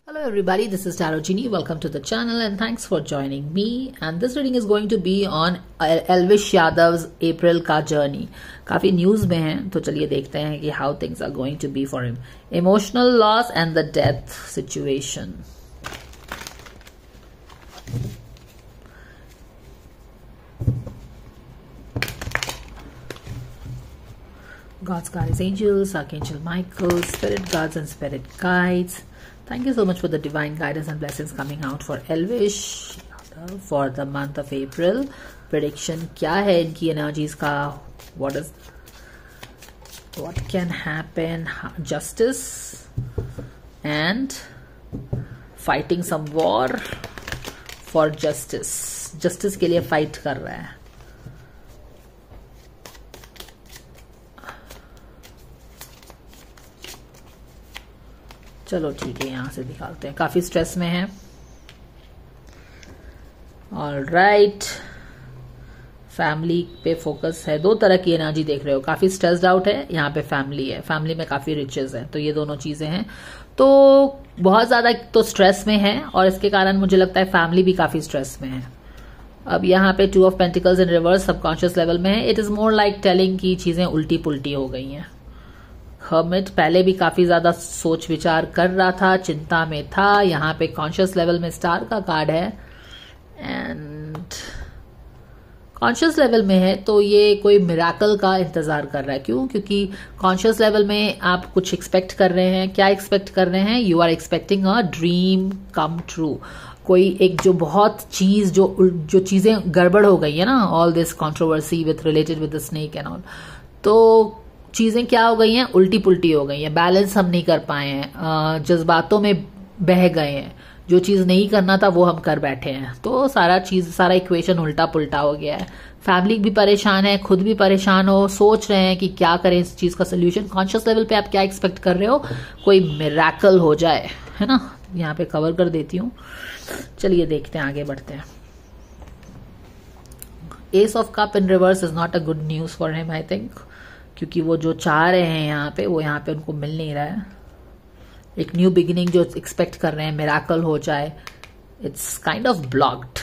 Hello everybody, this is Tarot Genie. Welcome to the channel and thanks for joining me. And this reading is going to be on Elvish Yadav's April का journey. काफी news में है, तो चलिए देखते हैं कि how things are going to be for him. Emotional loss and the death situation. God's guardian angels, Archangel Michael, spirit guards and spirit guides. Thank you so much for the divine guidance and blessings coming out for Elvish for the month of April. Prediction क्या है इनकी energies का? What can happen? Justice and fighting some war for justice. Justice के लिए fight कर रहा है. चलो ठीक है, यहां से दिखाते हैं. काफी स्ट्रेस में है. ऑलराइट, फैमिली पे फोकस है. दो तरह की एनर्जी देख रहे हो. काफी स्ट्रेस्ड आउट है. यहाँ पे फैमिली है. फैमिली में काफी रिचेस है. तो ये दोनों चीजें हैं. तो बहुत ज्यादा तो स्ट्रेस में है और इसके कारण मुझे लगता है फैमिली भी काफी स्ट्रेस में है. अब यहाँ पे 2 of pentacles in reverse subconscious level में है. It is more like telling की चीजें उल्टी पुल्टी हो गई हैं. हर्मिट पहले भी काफी ज्यादा सोच विचार कर रहा था, चिंता में था. यहाँ पे कॉन्शियस लेवल में स्टार का कार्ड है एंड कॉन्शियस लेवल में है. तो ये कोई मिराकल का इंतजार कर रहा है. क्यों? क्योंकि कॉन्शियस लेवल में आप कुछ एक्सपेक्ट कर रहे हैं. क्या एक्सपेक्ट कर रहे हैं? You are expecting a dream come true. कोई एक जो बहुत चीज जो चीजें गड़बड़ हो गई है ना, all this controversy with related with the snake and all, तो चीजें क्या हो गई हैं? उल्टी पुल्टी हो गई हैं. बैलेंस हम नहीं कर पाए हैं. जज्बातों में बह गए हैं. जो चीज नहीं करना था वो हम कर बैठे हैं. तो सारा इक्वेशन उल्टा पुल्टा हो गया है. फैमिली भी परेशान है, खुद भी परेशान हो. सोच रहे हैं कि क्या करें इस चीज का सोल्यूशन. कॉन्शियस लेवल पे आप क्या एक्सपेक्ट कर रहे हो? कोई मिरेकल हो जाए, है ना. यहाँ पे कवर कर देती हूँ. चलिए देखते हैं, आगे बढ़ते हैं. S of cup in reverse is not a good news for him, I think. क्योंकि वो जो चाह रहे हैं यहाँ पे, वो यहाँ पे उनको मिल नहीं रहा है. एक न्यू बिगिनिंग जो एक्सपेक्ट कर रहे हैं, मिराकल हो जाए, इट्स काइंड ऑफ ब्लॉक्ड.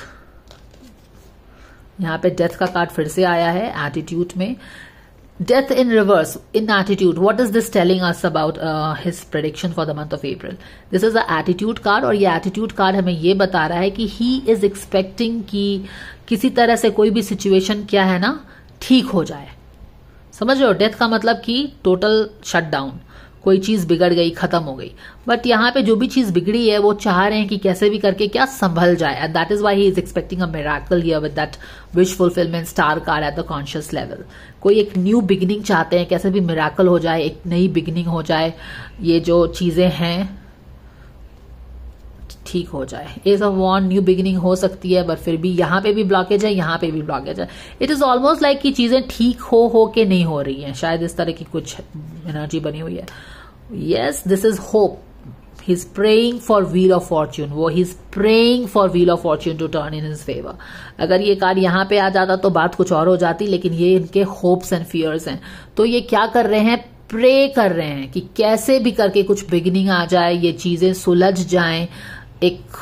यहाँ पे डेथ का कार्ड फिर से आया है एटीट्यूड में. Death in reverse in attitude. What is this telling us about his prediction for the month of April? This is a attitude card और ये एटीट्यूड कार्ड हमें ये बता रहा है कि ही इज एक्सपेक्टिंग कि किसी तरह से कोई भी सिचुएशन क्या है ना, ठीक हो जाए. समझ रहे हो? डेथ का मतलब कि टोटल शटडाउन. कोई चीज बिगड़ गई, खत्म हो गई. बट यहाँ पे जो भी चीज बिगड़ी है वो चाह रहे हैं कि कैसे भी करके क्या संभल जाए. And that is why he is expecting a miracle here with that wish fulfilment star card at the conscious level. कोई एक न्यू बिगिनिंग चाहते हैं, कैसे भी मिरेकल हो जाए, एक नई बिगिनिंग हो जाए, ये जो चीजें हैं ठीक हो जाए. Age of wand, new beginning हो सकती है, बट फिर भी यहाँ पे भी ब्लॉकेज है, यहाँ पे भी ब्लॉकेज है. इट इज ऑलमोस्ट लाइक कि चीजें ठीक हो के नहीं हो रही हैं. शायद इस तरह की कुछ एनर्जी बनी हुई है. Yes, this is Hope. He is praying for wheel of fortune. वो he is praying for wheel of fortune to turn in his favour. अगर ये कार्ड यहाँ पे आ जाता तो बात कुछ और हो जाती, लेकिन ये इनके होप्स एंड फियर्स हैं. तो ये क्या कर रहे हैं? प्रे कर रहे हैं कि कैसे भी करके कुछ बिगिनिंग आ जाए, ये चीजें सुलझ जाएं, एक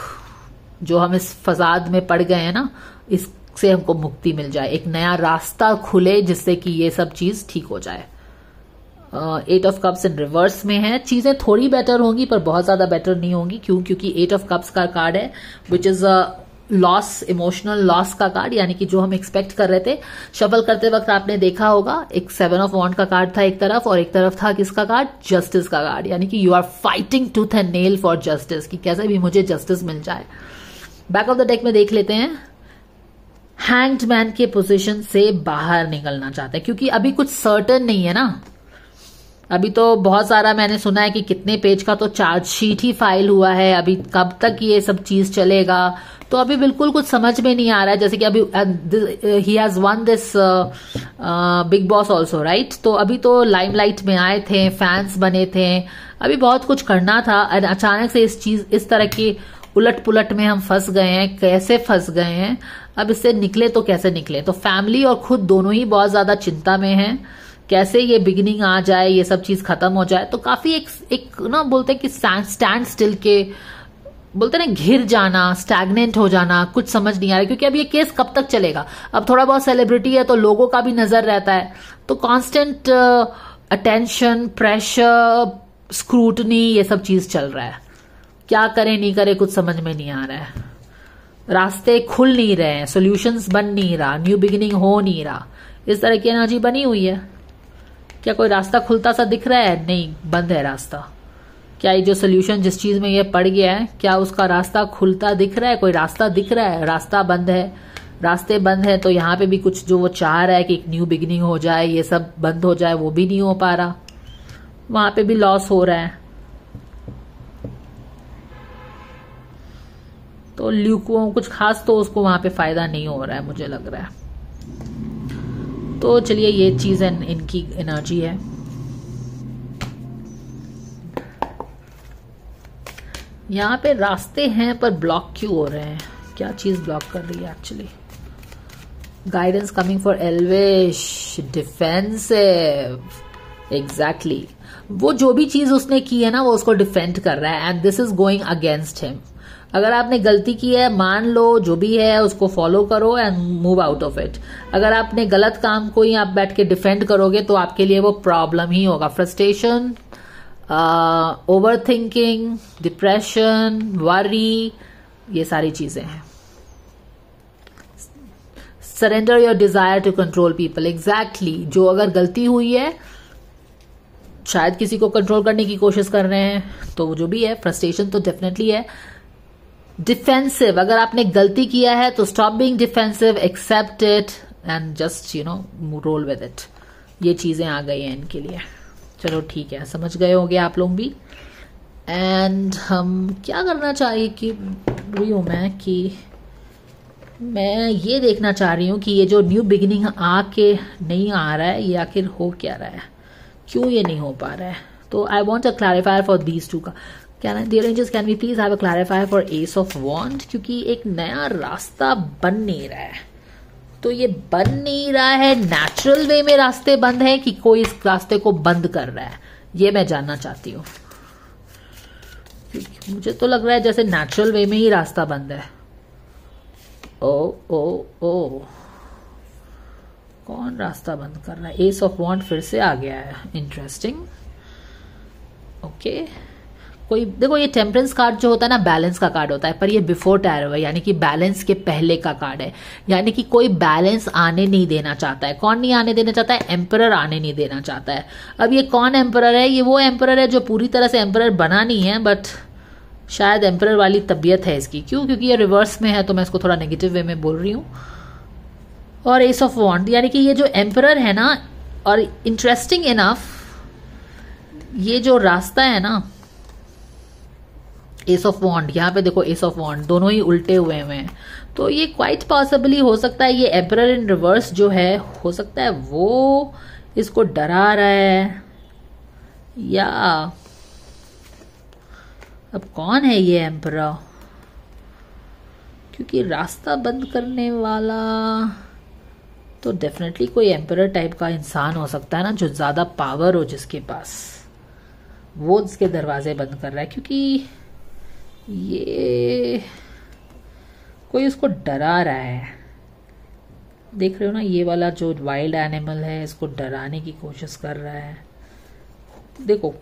जो हम इस फसाद में पड़ गए हैं ना, इससे हमको मुक्ति मिल जाए, एक नया रास्ता खुले जिससे कि ये सब चीज ठीक हो जाए. 8 ऑफ कप्स इन रिवर्स में है. चीजें थोड़ी बेटर होंगी पर बहुत ज्यादा बेटर नहीं होंगी. क्यों? क्योंकि 8 ऑफ कप्स का कार्ड है which is loss, emotional loss का कार्ड. यानी कि जो हम एक्सपेक्ट कर रहे थे. शफल करते वक्त आपने देखा होगा एक 7 ऑफ वॉन्ड का कार्ड था एक तरफ, और एक तरफ था किसका कार्ड? जस्टिस का कार्ड. यानी कि you are fighting tooth and nail for justice, कि कैसे भी मुझे जस्टिस मिल जाए. बैक ऑफ द डेक में देख लेते हैं. हैंग्ड मैन के पोजीशन से बाहर निकलना चाहते हैं क्योंकि अभी कुछ सर्टन नहीं है ना. अभी तो बहुत सारा मैंने सुना है कि कितने पेज का तो चार्जशीट ही फाइल हुआ है. अभी कब तक ये सब चीज चलेगा, तो अभी बिल्कुल कुछ समझ में नहीं आ रहा है. जैसे कि अभी he has one this big boss also, right. तो अभी तो लाइमलाइट में आए थे, फैंस बने थे, अभी बहुत कुछ करना था. अचानक से इस तरह की उलट पुलट में हम फंस गए हैं. कैसे फंस गए हैं, अब इससे निकले तो कैसे निकले. तो फैमिली और खुद दोनों ही बहुत ज्यादा चिंता में हैं. कैसे ये बिगिनिंग आ जाए, ये सब चीज खत्म हो जाए. तो काफी एक ना बोलते हैं कि स्टैंड स्टिल के बोलते ना घिर जाना, स्टैग्नेंट हो जाना, कुछ समझ नहीं आ रहा, क्योंकि अब ये केस कब तक चलेगा। अब थोड़ा बहुत सेलिब्रिटी है तो लोगों का भी नजर रहता है, तो कांस्टेंट अटेंशन, प्रेशर, स्क्रूटनी, ये सब चीज चल रहा है। क्या करे नहीं करे कुछ समझ में नहीं आ रहा है, रास्ते खुल नहीं रहे हैं, सॉल्यूशंस बन नहीं रहा, न्यू बिगिनिंग हो नहीं रहा, इस तरह की एनर्जी बनी हुई है। क्या कोई रास्ता खुलता सा दिख रहा है? नहीं, बंद है रास्ता। क्या ये जो सोल्यूशन जिस चीज में ये पड़ गया है, क्या उसका रास्ता खुलता दिख रहा है? कोई रास्ता दिख रहा है? रास्ता बंद है, रास्ते बंद है, तो यहाँ पे भी कुछ जो वो चाह रहा है कि एक न्यू बिगिनिंग हो जाए, ये सब बंद हो जाए, वो भी नहीं हो पा रहा, वहां पे भी लॉस हो रहा है। तो ल्यूक को कुछ खास तो उसको वहां पे फायदा नहीं हो रहा है, मुझे लग रहा है। तो चलिए, ये चीज इनकी एनर्जी है। यहाँ पे रास्ते हैं पर ब्लॉक क्यों हो रहे हैं? क्या चीज ब्लॉक कर रही है actually? Guidance coming for Elvish, defensive, exactly. वो जो भी चीज उसने की है ना, वो उसको डिफेंड कर रहा है, and this is going against him. अगर आपने गलती की है, मान लो, जो भी है उसको फॉलो करो and move out of it. अगर आपने गलत काम को ही आप बैठ के डिफेंड करोगे तो आपके लिए वो प्रॉब्लम ही होगा। Frustration, over thinking, depression, worry, ये सारी चीजें हैं। Surrender your desire to control people, exactly. जो अगर गलती हुई है, शायद किसी को कंट्रोल करने की कोशिश कर रहे हैं, तो जो भी है, फ्रस्ट्रेशन तो डेफिनेटली है। डिफेंसिव, अगर आपने गलती किया है तो stop being defensive, accept it and just roll with it. ये चीजें आ गई हैं इनके लिए। चलो ठीक है, समझ गए होंगे आप लोग भी। एंड हम क्या करना चाहिए कि रही हूं मैं कि मैं ये देखना चाह रही हूं कि ये जो न्यू बिगिनिंग आके नहीं आ रहा है, ये आखिर हो क्या रहा है, क्यों ये नहीं हो पा रहा है। तो I want a clarifier for these two का। Dear angels, can we please have a clarifier for ace of wand, क्योंकि एक नया रास्ता बन नहीं रहा है। तो ये बन नहीं रहा है, नेचुरल वे में रास्ते बंद हैं कि कोई इस रास्ते को बंद कर रहा है, ये मैं जानना चाहती हूँ। मुझे तो लग रहा है जैसे नेचुरल वे में ही रास्ता बंद है। ओ ओ ओ, कौन रास्ता बंद कर रहा है? एस ऑफ वॉन्ड फिर से आ गया है, इंटरेस्टिंग। ओके, कोई देखो, ये टेम्परेंस कार्ड जो होता है ना, बैलेंस का कार्ड होता है, पर ये बिफोर टैरो है, यानी कि बैलेंस के पहले का कार्ड है। यानी कि कोई बैलेंस आने नहीं देना चाहता है। कौन नहीं आने देना चाहता है? एम्परर आने नहीं देना चाहता है। अब ये कौन एम्परर है? ये वो एम्परर है जो पूरी तरह से एम्परर बना नहीं है, बट शायद एम्परर वाली तबीयत है इसकी। क्यों? क्योंकि ये रिवर्स में है, तो मैं इसको थोड़ा नेगेटिव वे में बोल रही हूँ। और एस ऑफ वॉन्ड, यानी कि ये जो एम्परर है ना, और इंटरेस्टिंग इनफ ये जो रास्ता है ना, एस ऑफ वॉन्ड, यहाँ पे देखो एस ऑफ वॉन्ड दोनों ही उल्टे हुए हैं, तो ये क्वाइट पॉसिबली हो सकता है ये एम्परर इन रिवर्स जो है, हो सकता है वो इसको डरा रहा है, या अब कौन है ये एम्परर? क्योंकि रास्ता बंद करने वाला तो डेफिनेटली कोई एम्परर टाइप का इंसान हो सकता है ना, जो ज्यादा पावर हो जिसके पास, वो इसके दरवाजे बंद कर रहा है। क्योंकि ये कोई उसको डरा रहा है, देख रहे हो ना, ये वाला जो वाइल्ड एनिमल है इसको डराने की कोशिश कर रहा है। देखो,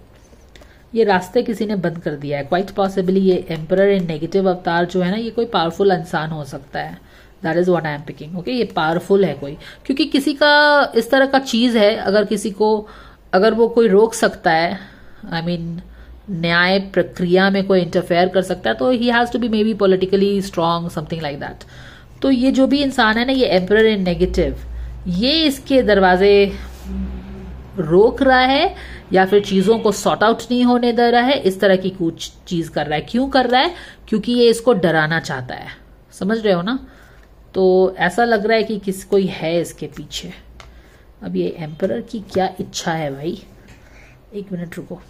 ये रास्ते किसी ने बंद कर दिया है। क्वाइट पॉसिबली ये एम्परर इन नेगेटिव अवतार जो है ना, ये कोई पावरफुल इंसान हो सकता है। That is what I am picking. Okay, ये पावरफुल है कोई, क्योंकि किसी का इस तरह का चीज है, अगर किसी को, अगर वो कोई रोक सकता है, आई मीन न्याय प्रक्रिया में कोई इंटरफेयर कर सकता है, तो he has to be maybe politically strong, something like that. तो ये जो भी इंसान है ना, ये एम्परर इन नेगेटिव, ये इसके दरवाजे रोक रहा है या फिर चीजों को सॉर्ट आउट नहीं होने दे रहा है, इस तरह की कुछ चीज कर रहा है। क्यों कर रहा है? क्योंकि ये इसको डराना चाहता है। समझ रहे हो ना? तो ऐसा लग रहा है कि किसी कोई है इसके पीछे। अब ये एम्परर की क्या इच्छा है भाई? एक मिनट रुको।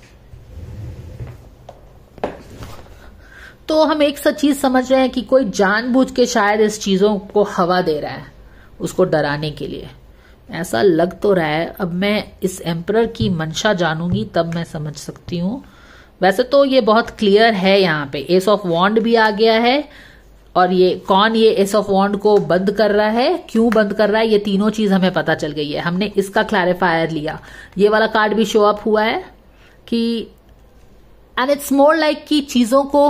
तो हम एक सच चीज समझ रहे हैं कि कोई जानबूझ के शायद इस चीजों को हवा दे रहा है उसको डराने के लिए, ऐसा लग तो रहा है। अब मैं इस एम्परर की मंशा जानूंगी तब मैं समझ सकती हूँ, वैसे तो ये बहुत क्लियर है, यहाँ पे एस ऑफ वॉन्ड भी आ गया है, और ये कौन ये एस ऑफ वॉन्ड को बंद कर रहा है, क्यों बंद कर रहा है, ये तीनों चीज हमें पता चल गई है। हमने इसका क्लैरिफायर लिया, ये वाला कार्ड भी शो अप हुआ है कि एंड इट्स मोर लाइक कि चीजों को,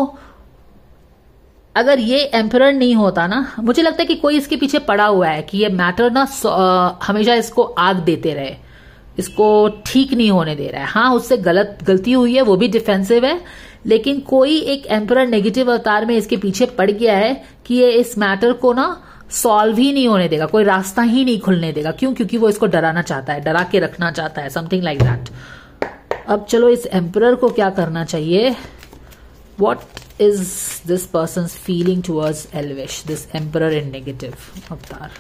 अगर ये एम्परर नहीं होता ना, मुझे लगता है कि कोई इसके पीछे पड़ा हुआ है कि ये मैटर ना हमेशा इसको आग देते रहे, इसको ठीक नहीं होने दे रहा है। हाँ, उससे गलती हुई है, वो भी डिफेंसिव है, लेकिन कोई एक एम्परर नेगेटिव अवतार में इसके पीछे पड़ गया है कि ये इस मैटर को ना सॉल्व ही नहीं होने देगा, कोई रास्ता ही नहीं खुलने देगा। क्यों? क्योंकि वो इसको डराना चाहता है, डरा के रखना चाहता है, समथिंग लाइक दैट। अब चलो इस एम्परर को क्या करना चाहिए, what is this persons feeling towards Elvish, this emperor in negative अवतार,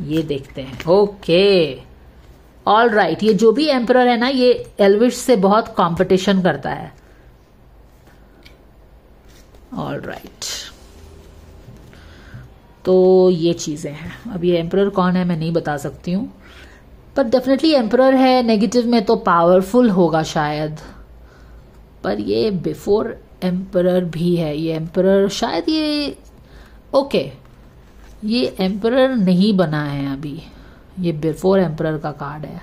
ये देखते हैं। ओके, ऑल राइट, ये जो भी एम्परर है ना, ये एल्विश से बहुत कंपटीशन करता है। ऑल राइट, तो ये चीजें हैं। अब ये एम्परर कौन है मैं नहीं बता सकती हूँ, पर डेफिनेटली एम्परर है नेगेटिव में तो पावरफुल होगा शायद, पर ये बिफोर एम्परर भी है। ये एम्परर शायद ये ओके, ये एम्परर नहीं बना है अभी, ये बिफोर एम्परर का कार्ड है।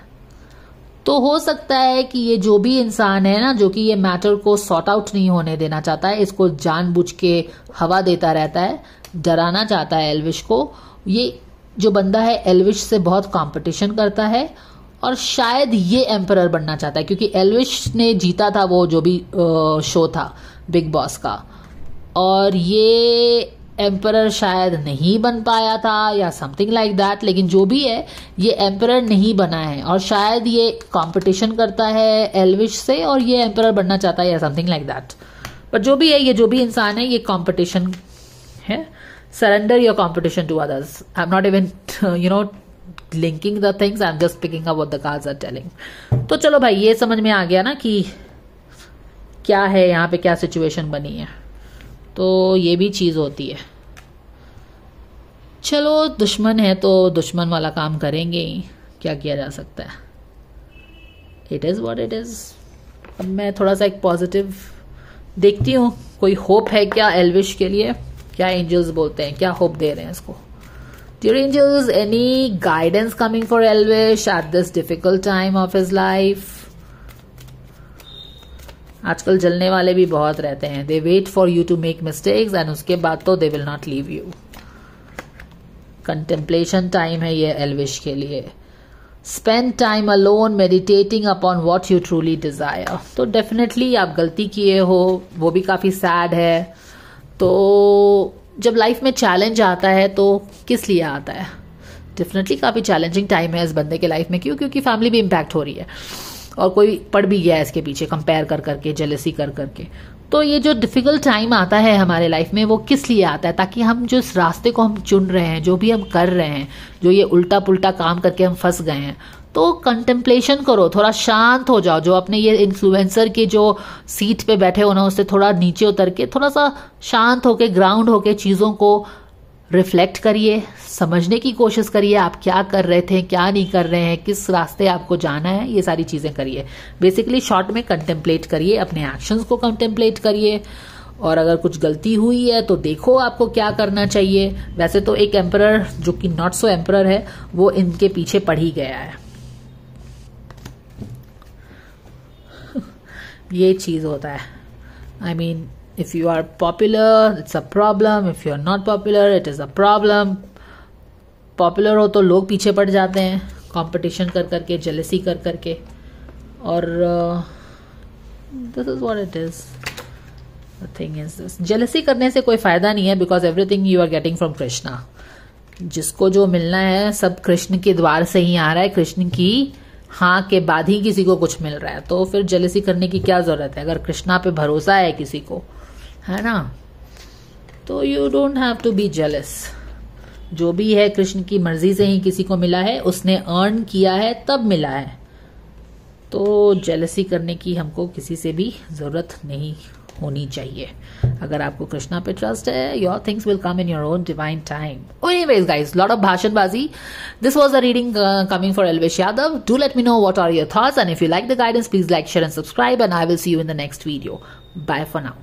तो हो सकता है कि ये जो भी इंसान है ना, जो कि ये मैटर को सॉर्ट आउट नहीं होने देना चाहता है, इसको जानबूझ के हवा देता रहता है, डराना चाहता है एल्विश को, ये जो बंदा है एल्विश से बहुत कंपटीशन करता है, और शायद ये एम्परर बनना चाहता है, क्योंकि एल्विश ने जीता था वो जो भी शो था बिग बॉस का, और ये एम्परर शायद नहीं बन पाया था या समथिंग लाइक दैट। लेकिन जो भी है, ये एम्परर नहीं बना है, और शायद ये कंपटीशन करता है एल्विश से, और ये एम्परर बनना चाहता है या समथिंग लाइक दैट। पर जो भी है, ये जो भी इंसान है, ये कंपटीशन है। Surrender your competition to others. I am not even linking the things, I am just picking up what the cards are telling. तो चलो भाई, ये समझ में आ गया ना कि क्या है यहाँ पे, क्या सिचुएशन बनी है। तो ये भी चीज होती है। चलो, दुश्मन है तो दुश्मन वाला काम करेंगे ही, क्या किया जा सकता है। It is what it is. अब मैं थोड़ा सा एक पॉजिटिव देखती हूँ, कोई होप है क्या एल्विश के लिए, क्या एंजल्स बोलते हैं, क्या होप दे रहे हैं इसको। Dear angels, any guidance coming for Elvish at this difficult time of his life. आजकल जलने वाले भी बहुत रहते हैं, they wait for you to make mistakes and उसके बाद तो they will not leave you. Contemplation time है ये एल्विश के लिए। Spend time alone meditating upon what you truly desire. तो डेफिनेटली आप गलती किए हो, वो भी काफी सैड है। तो जब लाइफ में चैलेंज आता है तो किस लिए आता है, डेफिनेटली काफी चैलेंजिंग टाइम है इस बंदे के लाइफ में। क्यों? क्योंकि फैमिली भी इम्पैक्ट हो रही है, और कोई पड़ भी गया है इसके पीछे, कंपेयर कर करके, जेलसी कर करके। तो ये जो डिफिकल्ट टाइम आता है हमारे लाइफ में, वो किस लिए आता है? ताकि हम जो इस रास्ते को हम चुन रहे हैं, जो भी हम कर रहे हैं, जो ये उल्टा पुल्टा काम करके हम फंस गए हैं, तो कंटेम्पलेशन करो, थोड़ा शांत हो जाओ। जो अपने ये इन्फ्लुएंसर की जो सीट पे बैठे हो ना, उससे थोड़ा नीचे उतर के, थोड़ा सा शांत होके, ग्राउंड होके चीजों को रिफ्लेक्ट करिए, समझने की कोशिश करिए आप क्या कर रहे थे, क्या नहीं कर रहे हैं, किस रास्ते आपको जाना है, ये सारी चीजें करिए। बेसिकली शॉर्ट में कंटेम्पलेट करिए, अपने एक्शंस को कंटेम्पलेट करिए, और अगर कुछ गलती हुई है तो देखो आपको क्या करना चाहिए। वैसे तो एक एम्परर जो कि नॉट सो एम्परर है, वो इनके पीछे पड़ ही गया है। ये चीज होता है। I mean, if you are popular, it's a problem. If you are not popular, it is a problem. Popular हो तो लोग पीछे पड़ जाते हैं, कंपटीशन कर करके, जेलसी कर करके, और this is what it is. The thing is this. Jealousy करने से कोई फायदा नहीं है, because everything you are getting from Krishna. जिसको जो मिलना है सब कृष्ण के द्वार से ही आ रहा है, कृष्ण की हाँ के बाद ही किसी को कुछ मिल रहा है। तो फिर जेलसी करने की क्या जरूरत है, अगर कृष्णा पे भरोसा है किसी को, है ना, तो you don't have to be jealous. जो भी है कृष्ण की मर्जी से ही किसी को मिला है, उसने अर्न किया है तब मिला है। तो जेलसी करने की हमको किसी से भी जरूरत नहीं होनी चाहिए। अगर आपको कृष्णा पे ट्रस्ट है, your things will come in your own divine time. Anyways guys, lot of भाषणबाजी। This was the reading coming for Elvish Yadav. Do let me know what are your thoughts, and if you like the guidance, please like, share and subscribe, and I will see you in the next video. Bye for now.